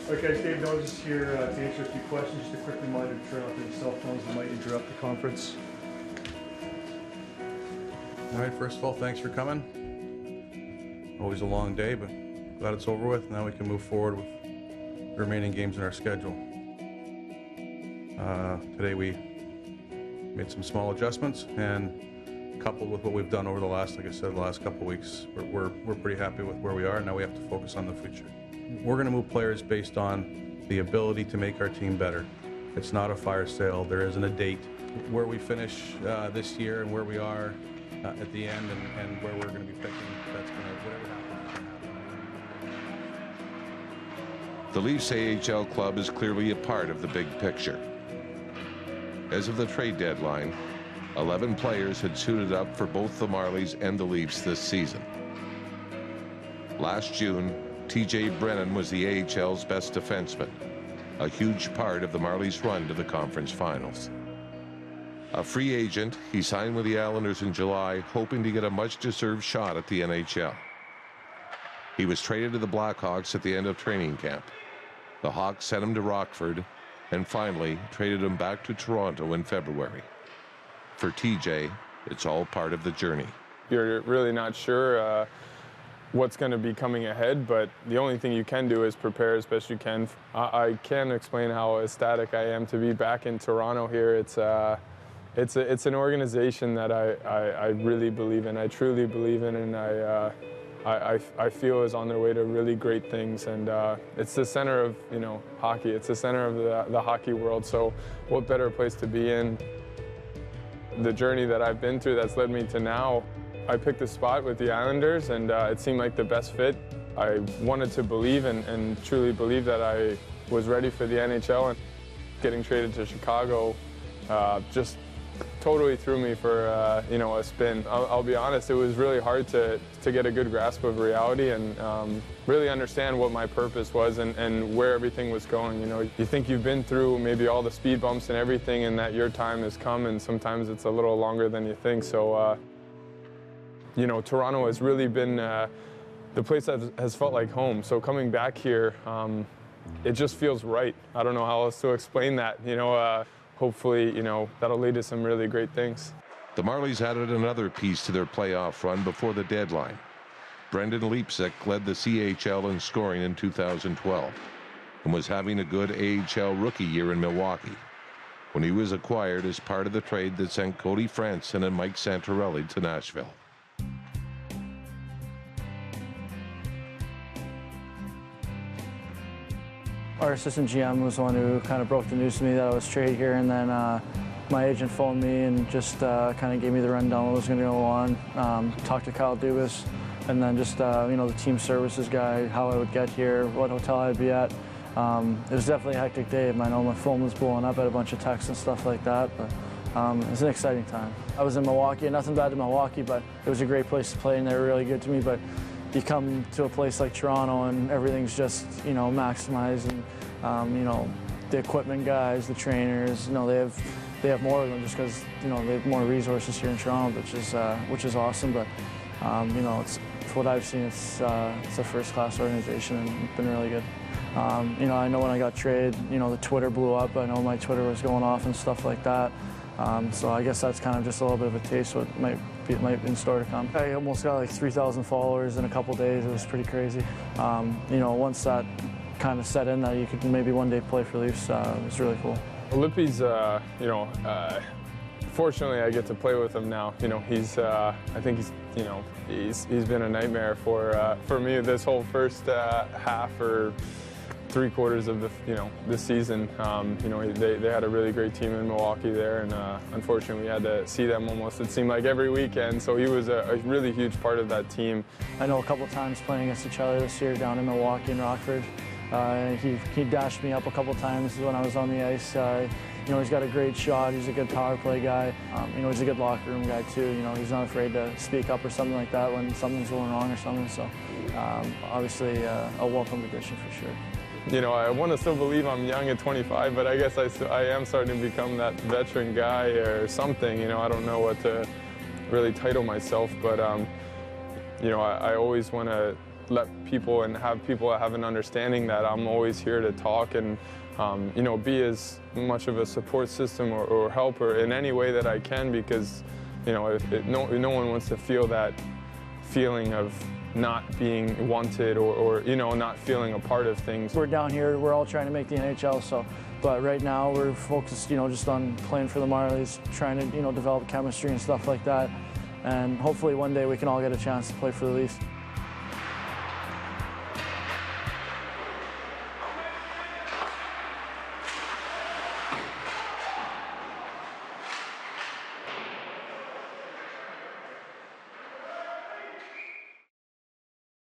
Okay, guys, Dave Nolan is here to answer a few questions. Just a quick reminder to turn off any cell phones that might interrupt the conference. All right, first of all, thanks for coming. Always a long day, but glad it's over with. Now we can move forward with the remaining games in our schedule. Today we made some small adjustments, and coupled with what we've done over the last, like I said, the last couple of weeks, we're pretty happy with where we are. Now we have to focus on the future. We're going to move players based on the ability to make our team better. It's not a fire sale. There isn't a date. Where we finish this year and where we are at the end and where we're going to be picking, that's going to, whatever happens. The Leafs AHL club is clearly a part of the big picture. As of the trade deadline, 11 players had suited up for both the Marlies and the Leafs this season. Last June, TJ Brennan was the AHL's best defenseman, a huge part of the Marlies' run to the conference finals. A free agent, he signed with the Islanders in July, hoping to get a much-deserved shot at the NHL. He was traded to the Blackhawks at the end of training camp. The Hawks sent him to Rockford and finally traded him back to Toronto in February. For TJ, it's all part of the journey. You're really not sure what's going to be coming ahead, but the only thing you can do is prepare as best you can. I can't explain how ecstatic I am to be back in Toronto here. It's an organization that I really believe in, I truly believe in, and I feel is on their way to really great things. And it's the center of hockey. It's the center of the hockey world. So what better place to be in? The journey that I've been through that's led me to now. I picked a spot with the Islanders, and it seemed like the best fit. I wanted to believe and truly believe that I was ready for the NHL, and getting traded to Chicago just totally threw me for a spin. I'll be honest, it was really hard to get a good grasp of reality and really understand what my purpose was and where everything was going. You think you've been through maybe all the speed bumps and everything, and that your time has come, and sometimes it's a little longer than you think. So Toronto has really been the place that has felt like home. So coming back here, it just feels right. I don't know how else to explain that. Hopefully, that'll lead to some really great things. The Marlies added another piece to their playoff run before the deadline. Brennan and Leipsic led the CHL in scoring in 2012 and was having a good AHL rookie year in Milwaukee when he was acquired as part of the trade that sent Cody Franson and Mike Santorelli to Nashville. Our assistant GM was the one who kind of broke the news to me that I was traded here, and then my agent phoned me and just kind of gave me the rundown what was going to go on. Talked to Kyle Dubas, and then just the team services guy, how I would get here, what hotel I'd be at. It was definitely a hectic day. I know my phone was blowing up at a bunch of texts and stuff like that, but it was an exciting time. I was in Milwaukee, and nothing bad to Milwaukee, but it was a great place to play, and they were really good to me. But you come to a place like Toronto and everything's just, maximized, and, the equipment guys, the trainers, they have more of them just because, they have more resources here in Toronto, which is awesome. But, it's what I've seen, it's a first-class organization, and it's been really good. I know when I got traded, the Twitter blew up. I know my Twitter was going off and stuff like that. So I guess that's kind of just a little bit of a taste of what might be in store to come. I almost got like 3,000 followers in a couple days. It was pretty crazy. Once that kind of set in that you could maybe one day play for Leafs, it was really cool. Lippy's, fortunately I get to play with him now. I think he's been a nightmare for me this whole first half or three-quarters of this season. They had a really great team in Milwaukee there, and unfortunately we had to see them almost, it seemed like, every weekend. So he was a really huge part of that team. I know a couple times playing against each other this year down in Milwaukee and Rockford. He dashed me up a couple times when I was on the ice. He's got a great shot. He's a good power play guy. He's a good locker room guy too. He's not afraid to speak up or something like that when something's going wrong or something. So obviously a welcome addition for sure. I want to still believe I'm young at 25, but I guess I am starting to become that veteran guy or something. I don't know what to really title myself, but I always want to let people and have people have an understanding that I'm always here to talk and you know, be as much of a support system or helper in any way that I can, because you know, no one wants to feel that feeling of not being wanted or you know, not feeling a part of things. We're down here, we're all trying to make the NHL, but right now we're focused, you know, just on playing for the Marlies, trying to, you know, develop chemistry and stuff like that, and hopefully one day we can all get a chance to play for the Leafs.